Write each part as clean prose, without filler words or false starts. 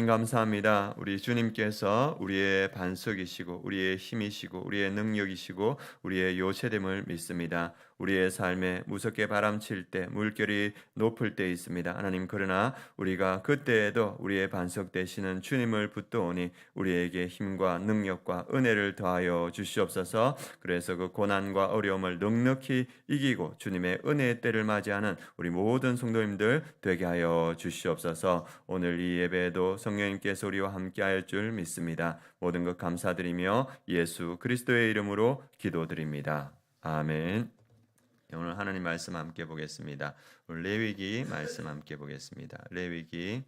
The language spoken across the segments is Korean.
하나님 감사합니다. 우리 주님께서 우리의 반석이시고 우리의 힘이시고 우리의 능력이시고 우리의 요새됨을 믿습니다. 우리의 삶에 무섭게 바람칠 때 물결이 높을 때 있습니다. 하나님, 그러나 우리가 그때에도 우리의 반석 되시는 주님을 붙드오니 우리에게 힘과 능력과 은혜를 더하여 주시옵소서. 그래서 그 고난과 어려움을 넉넉히 이기고 주님의 은혜의 때를 맞이하는 우리 모든 성도님들 되게 하여 주시옵소서. 오늘 이 예배에도 성령님께서 우리와 함께할 줄 믿습니다. 모든 것 감사드리며 예수 그리스도의 이름으로 기도드립니다. 아멘. 오늘 하나님 말씀 함께 보겠습니다. 오늘 레위기 말씀 함께 보겠습니다. 레위기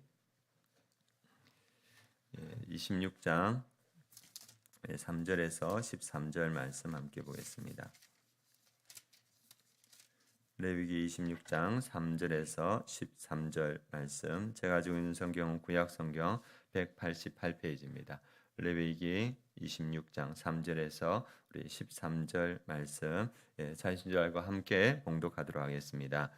26장 3절에서 13절 말씀 함께 보겠습니다. 레위기 26장 3절에서 13절 말씀, 제가 가지고 있는 성경은 구약 성경 188페이지입니다. 레위기 26장 3절에서 우리 13절 말씀 자신들과 함께 봉독하도록 하겠습니다.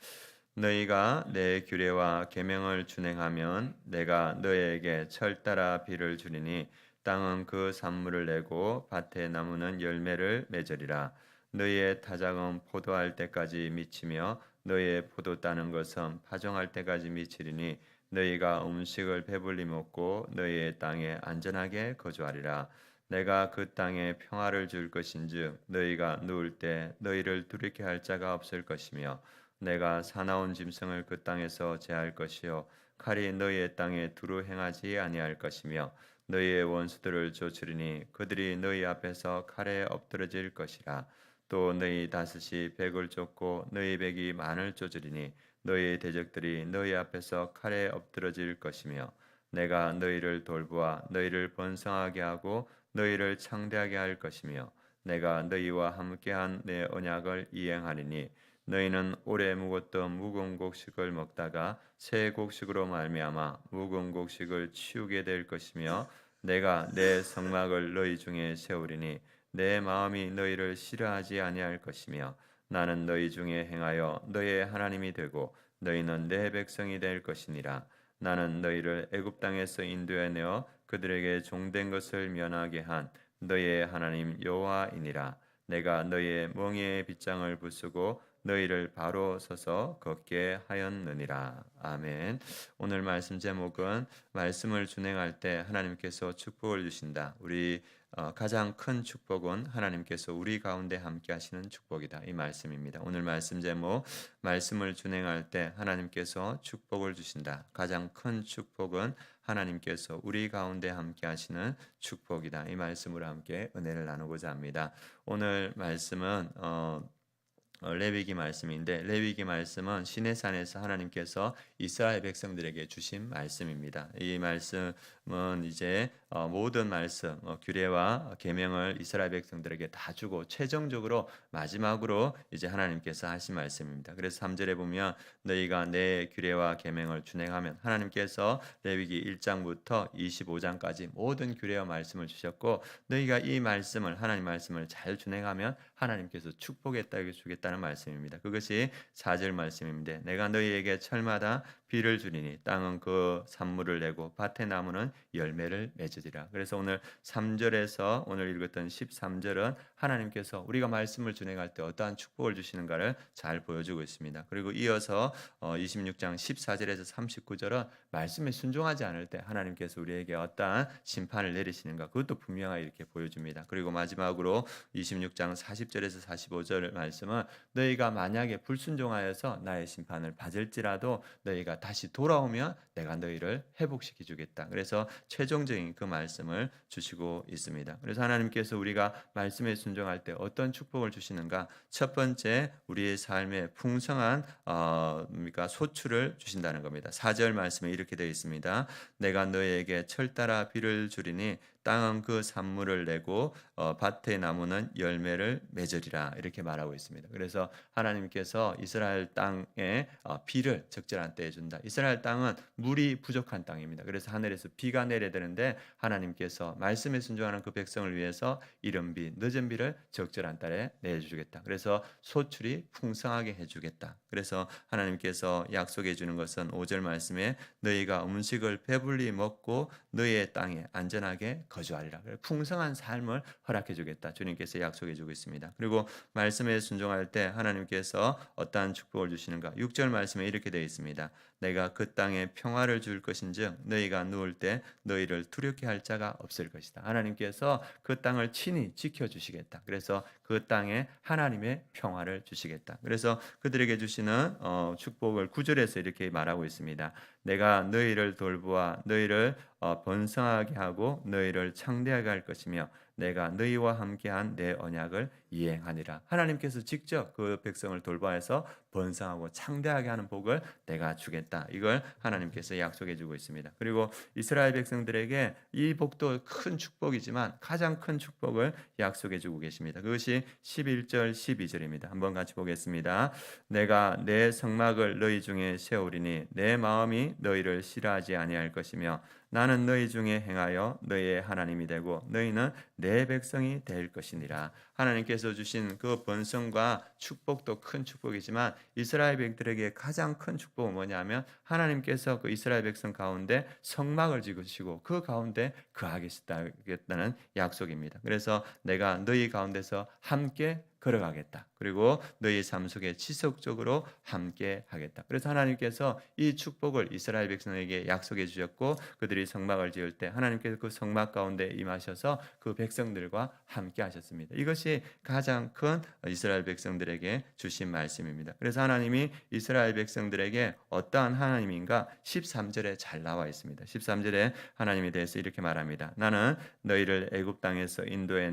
너희가 내 규례와 계명을 준행하면 내가 너희에게 철 따라 비를 주리니 땅은 그 산물을 내고 밭의 나무는 열매를 맺으리라. 너희의 타작은 포도할 때까지 미치며 너희의 포도 따는 것은 파종할 때까지 미치리니 너희가 음식을 배불리 먹고 너희의 땅에 안전하게 거주하리라. 내가 그 땅에 평화를 줄 것인즉 너희가 누울 때 너희를 두렵게 할 자가 없을 것이며 내가 사나운 짐승을 그 땅에서 제할 것이요 칼이 너희의 땅에 두루 행하지 아니할 것이며 너희의 원수들을 쫓으리니 그들이 너희 앞에서 칼에 엎드러질 것이라. 또 너희 다섯이 백을 쫓고 너희 백이 만을 쫓으리니 너희 대적들이 너희 앞에서 칼에 엎드러질 것이며 내가 너희를 돌보아 너희를 번성하게 하고 너희를 창대하게 할 것이며 내가 너희와 함께한 내 언약을 이행하리니 너희는 오래 묵었던 묵은 곡식을 먹다가 새 곡식으로 말미암아 묵은 곡식을 치우게 될 것이며 내가 내 성막을 너희 중에 세우리니 내 마음이 너희를 싫어하지 아니할 것이며 나는 너희 중에 행하여 너희의 하나님이 되고 너희는 내 백성이 될 것이니라. 나는 너희를 애굽 땅에서 인도해 내어 그들에게 종된 것을 면하게 한 너희의 하나님 여호와이니라. 내가 너희의 멍에의 빗장을 부수고 너희를 바로 서서 걷게 하였느니라. 아멘. 오늘 말씀 제목은 말씀을 준행할 때 하나님께서 축복을 주신다. 우리 가장 큰 축복은 하나님께서 우리 가운데 함께 하시는 축복이다. 이 말씀입니다. 오늘 말씀 제목, 말씀을 준행할 때 하나님께서 축복을 주신다. 가장 큰 축복은 하나님께서 우리 가운데 함께 하시는 축복이다. 이 말씀으로 함께 은혜를 나누고자 합니다. 오늘 말씀은 레위기 말씀인데, 레위기 말씀은 시내산에서 하나님께서 이스라엘 백성들에게 주신 말씀입니다. 이 말씀은 이제 모든 말씀, 규례와 계명을 이스라엘 백성들에게 다 주고 최종적으로 마지막으로 이제 하나님께서 하신 말씀입니다. 그래서 3절에 보면 너희가 내 규례와 계명을 준행하면, 하나님께서 레위기 1장부터 25장까지 모든 규례와 말씀을 주셨고 너희가 이 말씀을, 하나님 말씀을 잘 준행하면 하나님께서 축복의 땅을 주겠다는 말씀입니다. 그것이 4절 말씀인데, 내가 너희에게 철마다 비를 주리니 땅은 그 산물을 내고 밭의 나무는 열매를 맺으리라. 그래서 오늘 3절에서 오늘 읽었던 13절은 하나님께서 우리가 말씀을 준행할 때 어떠한 축복을 주시는가를 잘 보여주고 있습니다. 그리고 이어서 26장 14절에서 39절은 말씀에 순종하지 않을 때 하나님께서 우리에게 어떠한 심판을 내리시는가, 그것도 분명하게 이렇게 보여줍니다. 그리고 마지막으로 26장 40절에서 45절 말씀은 너희가 만약에 불순종하여서 나의 심판을 받을지라도 너희가 다시 돌아오면 내가 너희를 회복시켜 주겠다. 그래서 최종적인 그 말씀을 주시고 있습니다. 그래서 하나님께서 우리가 말씀에 순종할 때 어떤 축복을 주시는가? 첫 번째, 우리의 삶에 풍성한 소출을 주신다는 겁니다. 4절 말씀에 이렇게 되어 있습니다. 내가 너희에게 철 따라 비를 주리니 땅은 그 산물을 내고 밭의 나무는 열매를 맺으리라 이렇게 말하고 있습니다. 그래서 하나님께서 이스라엘 땅에 비를 적절한 때에 준다. 이스라엘 땅은 물이 부족한 땅입니다. 그래서 하늘에서 비가 내려야 되는데 하나님께서 말씀에 순종하는 그 백성을 위해서 이른 비, 늦은 비를 적절한 때에 내주겠다. 그래서 소출이 풍성하게 해주겠다. 그래서 하나님께서 약속해 주는 것은 5절 말씀에 너희가 음식을 배불리 먹고 너희의 땅에 안전하게 거주하리라. 풍성한 삶을 허락해 주겠다. 주님께서 약속해 주고 있습니다. 그리고 말씀에 순종할 때 하나님께서 어떠한 축복을 주시는가? 6절 말씀에 이렇게 되어 있습니다. 내가 그 땅에 평화를 줄 것인즉 너희가 누울 때 너희를 두렵게 할 자가 없을 것이다. 하나님께서 그 땅을 친히 지켜주시겠다. 그래서 그 땅에 하나님의 평화를 주시겠다. 그래서 그들에게 주시는 축복을 9절에서 이렇게 말하고 있습니다. 내가 너희를 돌보아 너희를 번성하게 하고 너희를 창대하게 할 것이며 내가 너희와 함께한 내 언약을 이행하니라. 하나님께서 직접 그 백성을 돌보아서 번성하고 창대하게 하는 복을 내가 주겠다. 이걸 하나님께서 약속해 주고 있습니다. 그리고 이스라엘 백성들에게 이 복도 큰 축복이지만 가장 큰 축복을 약속해 주고 계십니다. 그것이 11절 12절입니다. 한번 같이 보겠습니다. 내가 내 성막을 너희 중에 세우리니 내 마음이 너희를 싫어하지 아니할 것이며 나는 너희 중에 행하여 너희의 하나님이 되고 너희는 내 백성이 될 것이니라. 하나님께서 주신 그 번성과 축복도 큰 축복이지만 이스라엘 백들에게 가장 큰 축복은 뭐냐면 하나님께서 그 이스라엘 백성 가운데 성막을 지으시고 그 가운데 거하겠다는 약속입니다. 그래서 내가 너희 가운데서 함께 걸어가겠다. 그리고 너희 삶 속에 지속적으로 함께 하겠다. 그래서 하나님께서 이 축복을 이스라엘 백성에게 약속해 주셨고 그들이 성막을 지을 때 하나님께서 그 성막 가운데 임하셔서 그 백성들과 함께 하셨습니다. 이것이 가장 큰 이스라엘 백성들에게 주신 말씀입니다. 그래서 하나님이 이스라엘 백성들에게 어떠한 하나님인가 13절에 잘 나와 있습니다. 13절에 하나님에 대해서 이렇게 말합니다. 나는 너희를 애굽 땅에서 인도해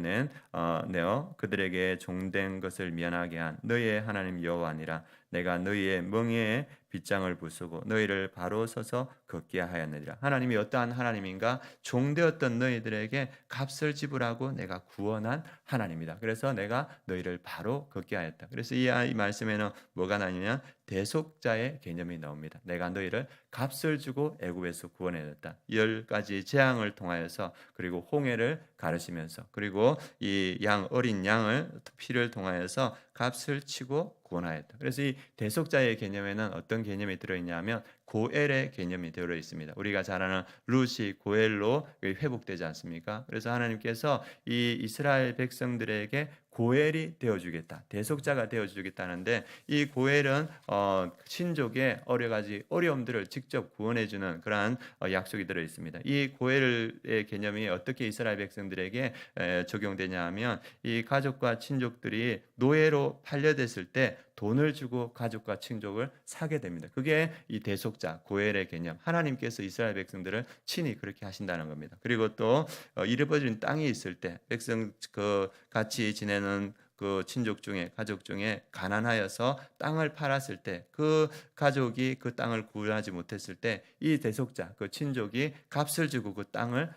내어 그들에게 종된 것을 면하게 한 너희의 하나님 여호와니라. 내가 너희의 멍에에 빗장을 부수고 너희를 바로 서서 걷게 하였느니라. 하나님이 어떠한 하나님인가? 종되었던 너희들에게 값을 지불하고 내가 구원한 하나님이다. 그래서 내가 너희를 바로 걷게 하였다. 그래서 이 말씀에는 뭐가 나뉘냐? 대속자의 개념이 나옵니다. 내가 너희를 값을 주고 애굽에서 구원해냈다. 10가지 재앙을 통하여서 그리고 홍해를 가르시면서 그리고 이 어린 양을 피를 통하여서 값을 치고 구원하였다. 그래서 이 대속자의 개념에는 어떤 개념이 들어있냐면 고엘의 개념이 들어 있습니다. 우리가 잘 아는 룻이 고엘로 회복되지 않습니까? 그래서 하나님께서 이 이스라엘 백성들에게 고엘이 되어주겠다, 대속자가 되어주겠다는데 이 고엘은 신족의 여러 가지 어려움들을 직접 구원해주는 그러한 약속이 들어 있습니다. 이 고엘의 개념이 어떻게 이스라엘 백성들에게 적용되냐 하면 이 가족과 친족들이 노예로 팔려됐을 때 돈을 주고 가족과 친족을 사게 됩니다. 그게 이 대속자 고엘의 개념. 하나님께서 이스라엘 백성들을 친히 그렇게 하신다는 겁니다. 그리고 또 잃어버린 땅이 있을 때 백성 같이 지내는 그 친족 중에 가족 중에 가난하여서 땅을 팔았을 때 그 가족이 그 땅을 구하지 못했을 때 이 대속자 그 친족이 값을 주고 그 땅을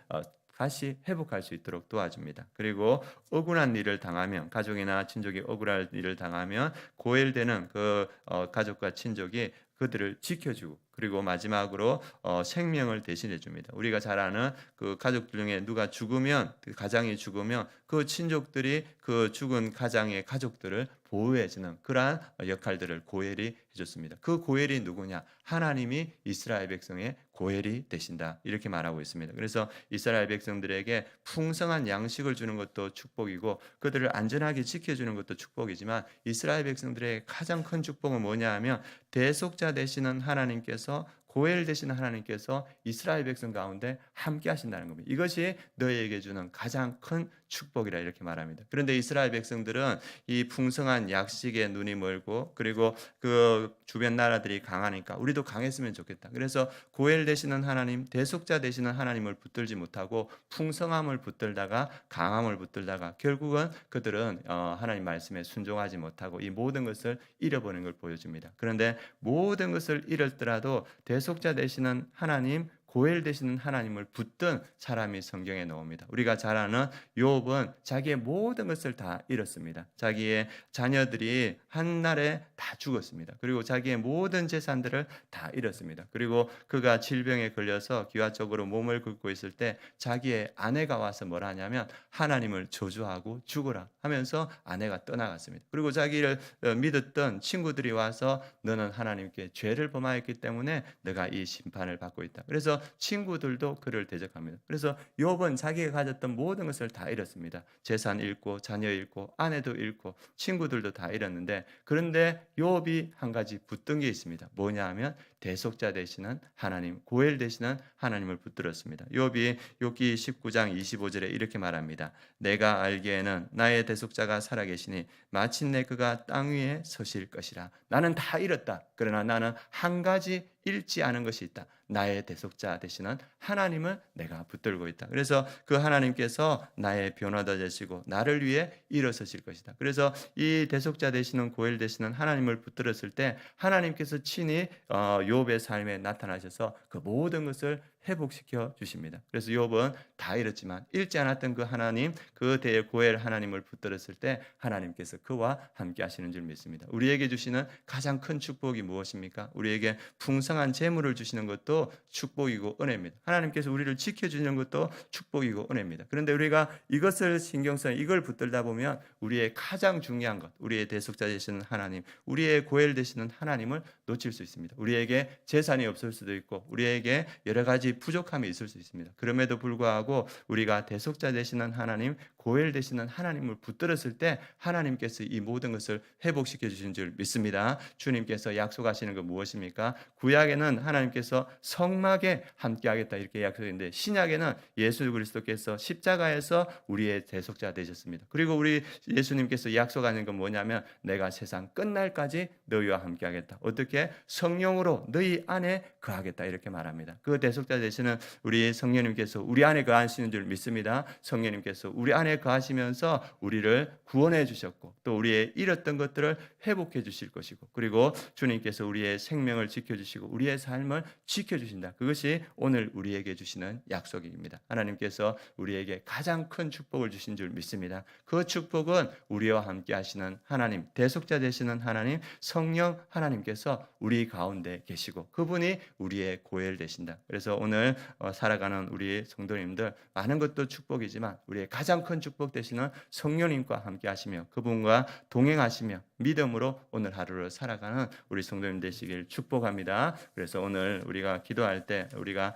다시 회복할 수 있도록 도와줍니다. 그리고 억울한 일을 당하면 가족이나 친족이 억울한 일을 당하면 고엘되는 그 가족과 친족이 그들을 지켜주고 그리고 마지막으로 생명을 대신해 줍니다. 우리가 잘 아는 그 가족 중에 누가 죽으면 그 가장이 죽으면 그 친족들이 그 죽은 가장의 가족들을 보호해주는 그러한 역할들을 고엘이 해줬습니다. 그 고엘이 누구냐? 하나님이 이스라엘 백성의 고엘이 되신다 이렇게 말하고 있습니다. 그래서 이스라엘 백성들에게 풍성한 양식을 주는 것도 축복이고 그들을 안전하게 지켜주는 것도 축복이지만 이스라엘 백성들의 가장 큰 축복은 뭐냐 하면 대속자 되시는 하나님께서 고엘 되시는 하나님께서 이스라엘 백성 가운데 함께 하신다는 겁니다. 이것이 너희에게 주는 가장 큰 축복이라 이렇게 말합니다. 그런데 이스라엘 백성들은 이 풍성한 약식에 눈이 멀고 그리고 그 주변 나라들이 강하니까 우리도 강했으면 좋겠다. 그래서 고엘 되시는 하나님, 대속자 되시는 하나님을 붙들지 못하고 풍성함을 붙들다가 강함을 붙들다가 결국은 그들은 하나님 말씀에 순종하지 못하고 이 모든 것을 잃어버리는 걸 보여줍니다. 그런데 모든 것을 잃었더라도 대속자 되시는 하나님 고엘 되시는 하나님을 붙든 사람이 성경에 나옵니다. 우리가 잘 아는 욥은 자기의 모든 것을 다 잃었습니다. 자기의 자녀들이 한날에 다 죽었습니다. 그리고 자기의 모든 재산들을 다 잃었습니다. 그리고 그가 질병에 걸려서 기와적으로 몸을 긁고 있을 때 자기의 아내가 와서 뭐라 하냐면 하나님을 저주하고 죽어라 하면서 아내가 떠나갔습니다. 그리고 자기를 믿었던 친구들이 와서 너는 하나님께 죄를 범하였기 때문에 너가 이 심판을 받고 있다. 그래서 친구들도 그를 대적합니다. 그래서 욥은 자기가 가졌던 모든 것을 다 잃었습니다. 재산 잃고 자녀 잃고 아내도 잃고 친구들도 다 잃었는데, 그런데 욥이 한 가지 붙든 게 있습니다. 뭐냐 하면 대속자 되시는 하나님, 고엘 되시는 하나님을 붙들었습니다. 욥이 욥기 19장 25절에 이렇게 말합니다. 내가 알기에는 나의 대속자가 살아계시니 마침내 그가 땅 위에 서실 것이라. 나는 다 잃었다. 그러나 나는 한 가지 잃지 않은 것이 있다. 나의 대속자 되시는 하나님을 내가 붙들고 있다. 그래서 그 하나님께서 나의 변호자 되시고 나를 위해 일어서실 것이다. 그래서 이 대속자 되시는 고엘 되시는 하나님을 붙들었을 때 하나님께서 친히 욥의 삶에 나타나셔서 그 모든 것을 회복시켜 주십니다. 그래서 욥은 다 잃었지만 잃지 않았던 그 하나님, 그 고엘 하나님을 붙들었을 때 하나님께서 그와 함께 하시는 줄 믿습니다. 우리에게 주시는 가장 큰 축복이 무엇입니까? 우리에게 풍성한 재물을 주시는 것도 축복이고 은혜입니다. 하나님께서 우리를 지켜주는 것도 축복이고 은혜입니다. 그런데 우리가 이것을 신경 써서 이걸 붙들다 보면 우리의 가장 중요한 것, 우리의 대속자 되시는 하나님, 우리의 고엘 되시는 하나님을 놓칠 수 있습니다. 우리에게 재산이 없을 수도 있고 우리에게 여러 가지 부족함이 있을 수 있습니다. 그럼에도 불구하고 우리가 대속자 되시는 하나님, 고엘 되시는 하나님을 붙들었을 때 하나님께서 이 모든 것을 회복시켜 주신 줄 믿습니다. 주님께서 약속하시는 것 무엇입니까? 구약에는 하나님께서 성막에 함께하겠다 이렇게 약속했는데, 신약에는 예수 그리스도께서 십자가에서 우리의 대속자 되셨습니다. 그리고 우리 예수님께서 약속하는 건 뭐냐면 내가 세상 끝날까지 너희와 함께하겠다. 어떻게? 성령으로 너희 안에 거하겠다 이렇게 말합니다. 그 대속자 되시는 우리 성령님께서 우리 안에 거하시는 줄 믿습니다. 성령님께서 우리 안에 거하시면서 우리를 구원해 주셨고 또 우리의 잃었던 것들을 회복해 주실 것이고, 그리고 주님께서 우리의 생명을 지켜주시고 우리의 삶을 지켜주신다. 그것이 오늘 우리에게 주시는 약속입니다. 하나님께서 우리에게 가장 큰 축복을 주신 줄 믿습니다. 그 축복은 우리와 함께 하시는 하나님, 대속자 되시는 하나님, 성령 하나님께서 우리 가운데 계시고 그분이 우리의 고엘 되신다. 그래서 오늘 살아가는 우리 성도님들 많은 것도 축복이지만 우리의 가장 큰 축복 되시는 성령님과 함께 하시며 그분과 동행하시며 믿음으로 오늘 하루를 살아가는 우리 성도님 되시길 축복합니다. 그래서 오늘 우리가 기도할 때 우리가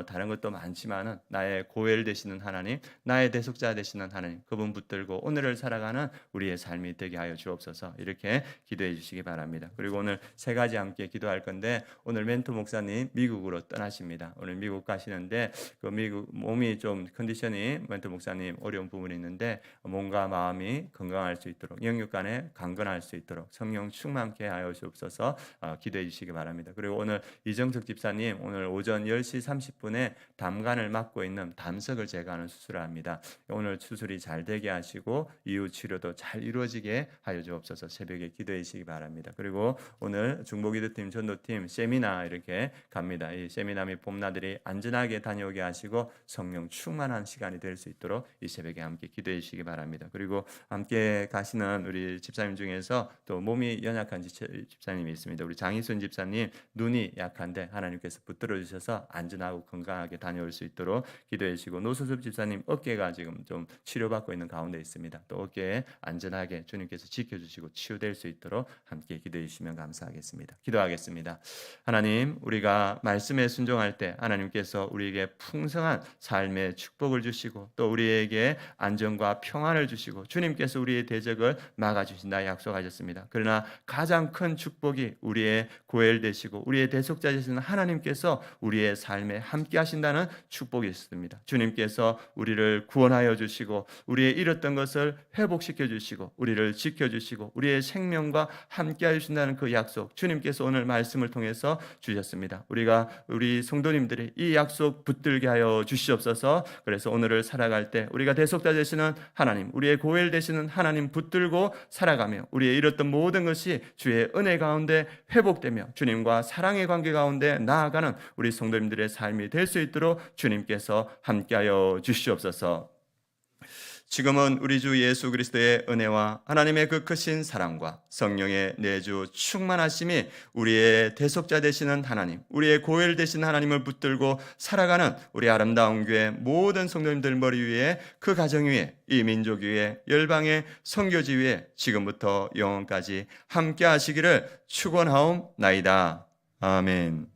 다른 것도 많지만은 나의 고엘 되시는 하나님, 나의 대속자 되시는 하나님, 그분 붙들고 오늘을 살아가는 우리의 삶이 되게 하여 주옵소서. 이렇게 기도해 주시기 바랍니다. 그리고 오늘 세 가지 함께 기도할 건데, 오늘 멘토 목사님 미국으로 떠나십니다. 오늘 미국 가시는데 그 미국 몸이 좀 컨디션이 멘토 목사님 어려운 부분이 있는데 몸과 마음이 건강할 수 있도록 영육간에 강건할 수 있도록 성령 충만케 하여 주옵소서. 기도해 주시기 바랍니다. 그리고 오늘 이정석 집사님 오늘 오전 10시 30분에 담관을 맡고 있는 담석을 제거하는 수술을 합니다. 오늘 수술이 잘 되게 하시고 이후 치료도 잘 이루어지게 하여 주옵소서. 새벽에 기도해 주시기 바랍니다. 그리고 오늘 중보기도팀 전도팀 세미나 이렇게 갑니다. 이 세미나 및 봄나들이 안전하게 다녀오게 하시고 성령 충만한 시간이 될 수 있도록 이 새벽에 함께 기도해 주시기 바랍니다. 그리고 함께 가시는 우리 집사님 중에서 또 몸이 연약한 집사님이 있습니다. 우리 장희순 집사님 눈이 약한데 하나님께서 붙들어 주셔서 안전하고 건강하게 다녀올 수 있도록 기도해 주시고, 노수섭 집사님 어깨가 지금 좀 치료받고 있는 가운데 있습니다. 또 어깨에 안전하게 주님께서 지켜주시고 치유될 수 있도록 함께 기도해 주시면 감사하겠습니다. 기도하겠습니다. 하나님, 우리가 말씀에 순종할 때 하나님께서 우리에게 풍성한 삶의 축복을 주시고 또 우리에게 안정과 평안을 주시고 주님께서 우리의 대적을 막아주신다 약속하셨습니다. 그러나 가장 큰 축복이 우리의 고엘 되시고 우리의 대속자 되시는 하나님께서 우리의 삶에 함께 하신다는 축복이 있습니다. 주님께서 우리를 구원하여 주시고 우리의 잃었던 것을 회복시켜 주시고 우리를 지켜주시고 우리의 생명과 함께 하신다는 그 약속, 주님께서 오늘 말씀을 통해서 주셨습니다. 우리 성도님들에게 성도님들이 이 약속 붙들게 하여 주시옵소서. 그래서 오늘을 살아갈 때 우리가 대속자 되시는 하나님, 우리의 고엘 되시는 하나님 붙들고 살아가며 우리의 잃었던 모든 것이 주의 은혜 가운데 회복되며 주님과 사랑의 관계 가운데 나아가는 우리 성도님들의 삶이 될 수 있도록 주님께서 함께하여 주시옵소서. 지금은 우리 주 예수 그리스도의 은혜와 하나님의 그 크신 사랑과 성령의 내주 충만하심이 우리의 대속자 되시는 하나님, 우리의 고엘 되신 하나님을 붙들고 살아가는 우리 아름다운 교회 모든 성도님들 머리 위에, 그 가정 위에, 이 민족 위에, 열방의 선교지 위에 지금부터 영원까지 함께 하시기를 축원하옵나이다. 아멘.